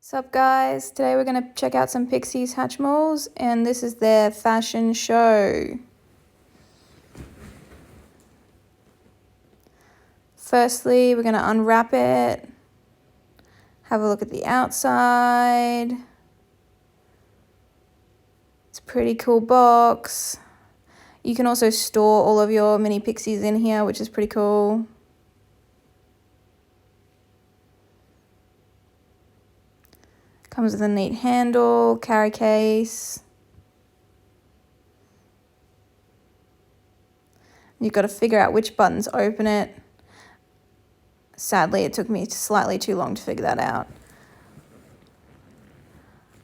Sup guys, today we're going to check out some Pixies Hatchimals and this is their fashion show. Firstly, we're going to unwrap it, have a look at the outside. It's a pretty cool box. You can also store all of your mini Pixies in here, which is pretty cool. Comes with a neat handle, carry case. You've got to figure out which buttons open it. Sadly, it took me slightly too long to figure that out.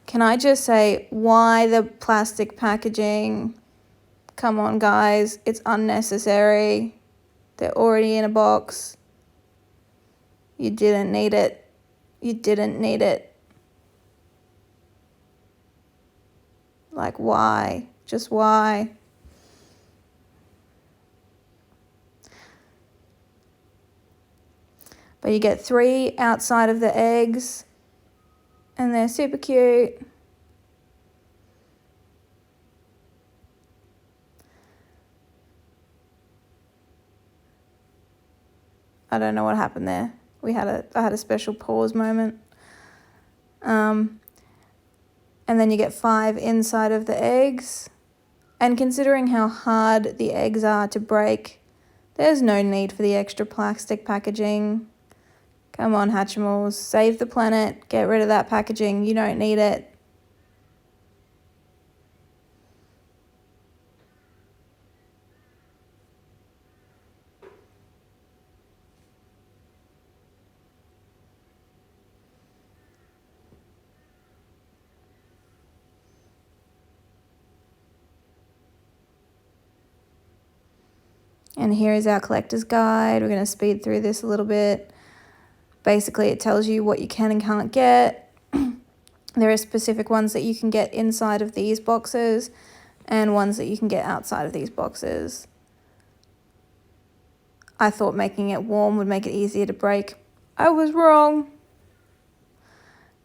Can I just say, why the plastic packaging? Come on, guys, it's unnecessary. They're already in a box. You didn't need it. You didn't need it. Like, why? Just why? But you get 3 outside of the eggs, and they're super cute. I don't know what happened there. I had a special pause moment. And then you get 5 inside of the eggs. And considering how hard the eggs are to break, there's no need for the extra plastic packaging. Come on, Hatchimals, save the planet, get rid of that packaging, you don't need it. And here is our collector's guide. We're going to speed through this a little bit. Basically, it tells you what you can and can't get. There are specific ones that you can get inside of these boxes and ones that you can get outside of these boxes. I thought making it warm would make it easier to break. I was wrong.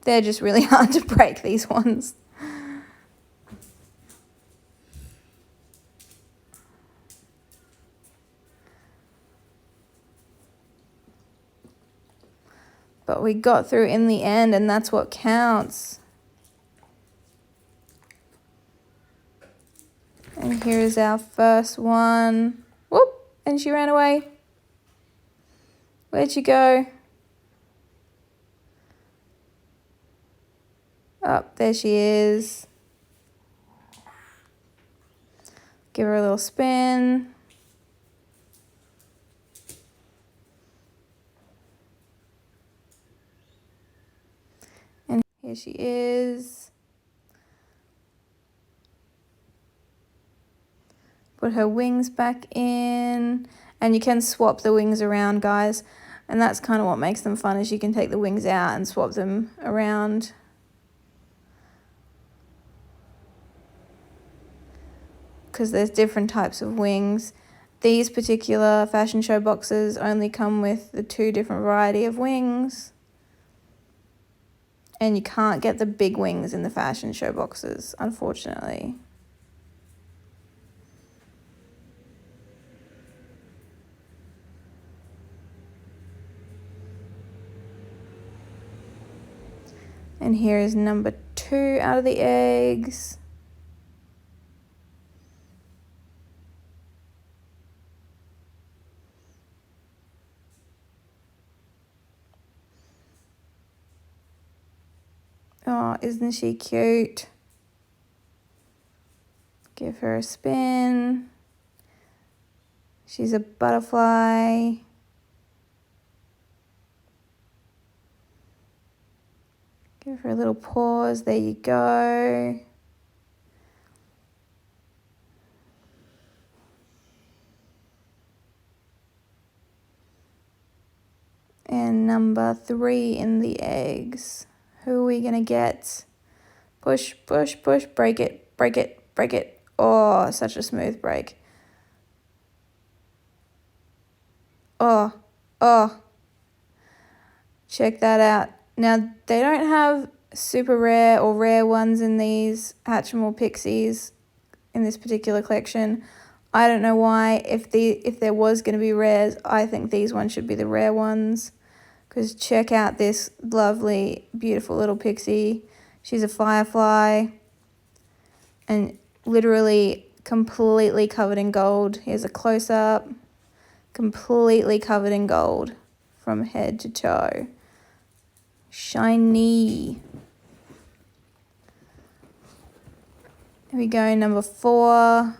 They're just really hard to break, these ones. But we got through in the end, and that's what counts. And here is our first one. Whoop, and she ran away. Where'd she go? Oh, there she is. Give her a little spin. And here she is. Put her wings back in. And you can swap the wings around, guys. And that's kind of what makes them fun, is you can take the wings out and swap them around. Because there's different types of wings. These particular fashion show boxes only come with the 2 different variety of wings. And you can't get the big wings in the fashion show boxes, unfortunately. And here is number 2 out of the eggs. Oh, isn't she cute? Give her a spin. She's a butterfly. Give her a little pause. There you go. And number 3 in the eggs. Who are we going to get? Push, push, push. Break it, break it, break it. Oh, such a smooth break. Oh. Check that out. Now, they don't have super rare or rare ones in these Hatchimal pixies in this particular collection. I don't know why. If there was going to be rares, I think these ones should be the rare ones. Because check out this lovely, beautiful little pixie. She's a firefly. And literally completely covered in gold. Here's a close-up. Completely covered in gold from head to toe. Shiny. Here we go, number 4.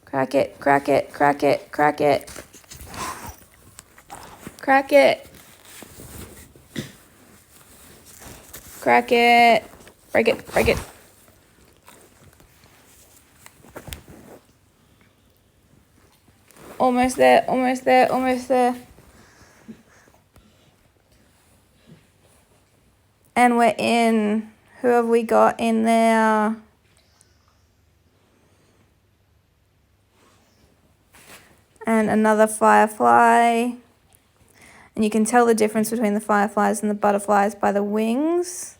Crack it, crack it, crack it, crack it. Crack it. Crack it. Break it, break it. Almost there, almost there, almost there. And we're in. Who have we got in there? And another firefly. And you can tell the difference between the fireflies and the butterflies by the wings.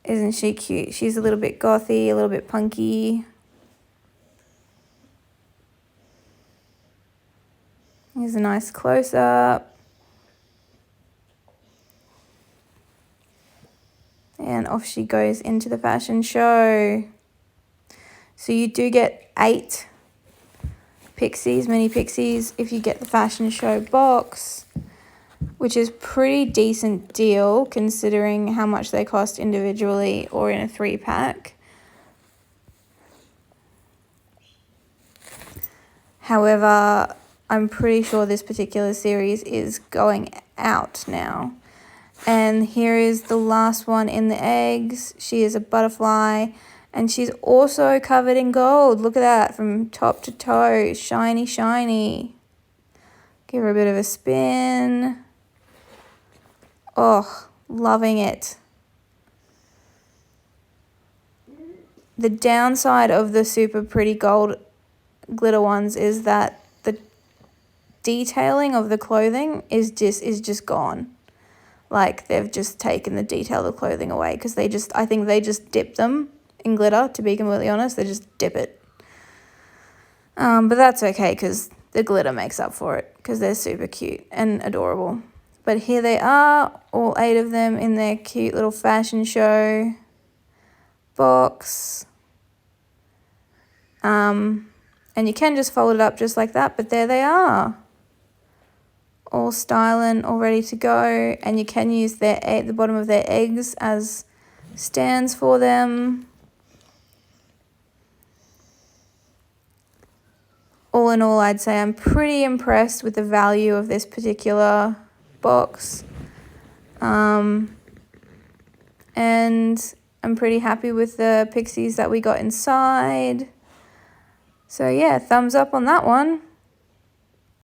Isn't she cute? She's a little bit gothy, a little bit punky. Here's a nice close-up. And off she goes into the fashion show. So you do get 8 pixies, mini pixies, if you get the fashion show box, which is pretty decent deal considering how much they cost individually or in a 3-pack. However, I'm pretty sure this particular series is going out now. And here is the last one in the eggs. She is a butterfly. And she's also covered in gold. Look at that, from top to toe. Shiny, shiny. Give her a bit of a spin. Oh, loving it. The downside of the super pretty gold glitter ones is that the detailing of the clothing is just gone. Like, they've just taken the detail of the clothing away because I think they just dip them in glitter, to be completely honest. They just dip it. But that's okay because the glitter makes up for it because they're super cute and adorable. But here they are, all 8 of them in their cute little fashion show box. And you can just fold it up just like that, but there they are. All styling, all ready to go. And you can use the bottom of their eggs as stands for them. All in all, I'd say I'm pretty impressed with the value of this particular box. And I'm pretty happy with the pixies that we got inside. So yeah, thumbs up on that one.